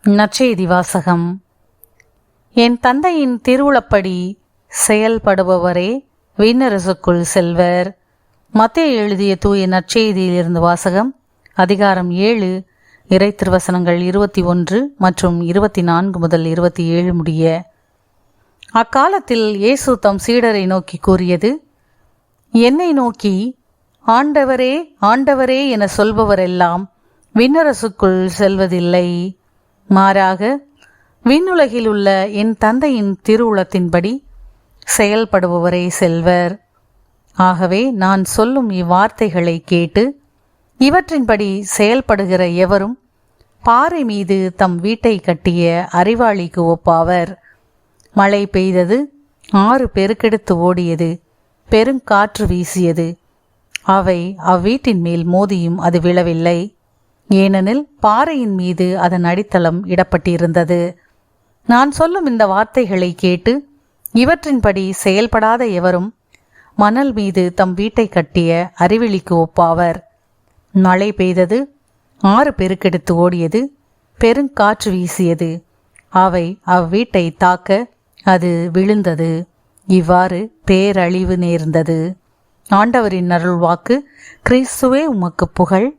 நற்செய்தி வாசகம். என் தந்தையின் திருவுளப்படி செயல்படுபவரே விண்ணரசுக்குள் செல்வர். மத்தேயு எழுதிய தூய நற்செய்தியிலிருந்து வாசகம். அதிகாரம் 7, இறை திருவசனங்கள் 21 மற்றும் 24 முதல் 27 முடிய. அக்காலத்தில் இயேசு தம் சீடரை நோக்கி கூறியது: என்னை நோக்கி ஆண்டவரே ஆண்டவரே என சொல்பவரெல்லாம் விண்ணரசுக்குள் செல்வதில்லை, மாறாக விண்ணுலகில் உள்ள என் தந்தையின் திருவுளத்தின்படி செயல்படுபவரே செல்வர். ஆகவே நான் சொல்லும் இவ்வார்த்தைகளை கேட்டு இவற்றின்படி செயல்படுகிற எவரும் பாறை மீது தம் வீட்டை கட்டிய அறிவாளிக்கு ஒப்பாவர். மழை பெய்தது, ஆறு பெருக்கெடுத்து ஓடியது, பெருங்காற்று வீசியது. அவை அவ்வீட்டின் மேல் மோதியும் அது விழவில்லை, ஏனெனில் பாறையின் மீது அதன் அடித்தளம் இடப்பட்டிருந்தது. நான் சொல்லும் இந்த வார்த்தைகளை கேட்டு இவற்றின்படி செயல்படாத எவரும் மணல் மீது தம் வீட்டை கட்டிய அறிவிலிக்கு ஒப்பாவர். மழை பெய்தது, ஆறு பெருக்கெடுத்து ஓடியது, பெருங்காற்று வீசியது. அவை அவ்வீட்டை தாக்க அது விழுந்தது. இவ்வாறு பேரழிவு நேர்ந்தது. ஆண்டவரின் அருள்வாக்கு. கிறிஸ்துவே உமக்கு புகழ்.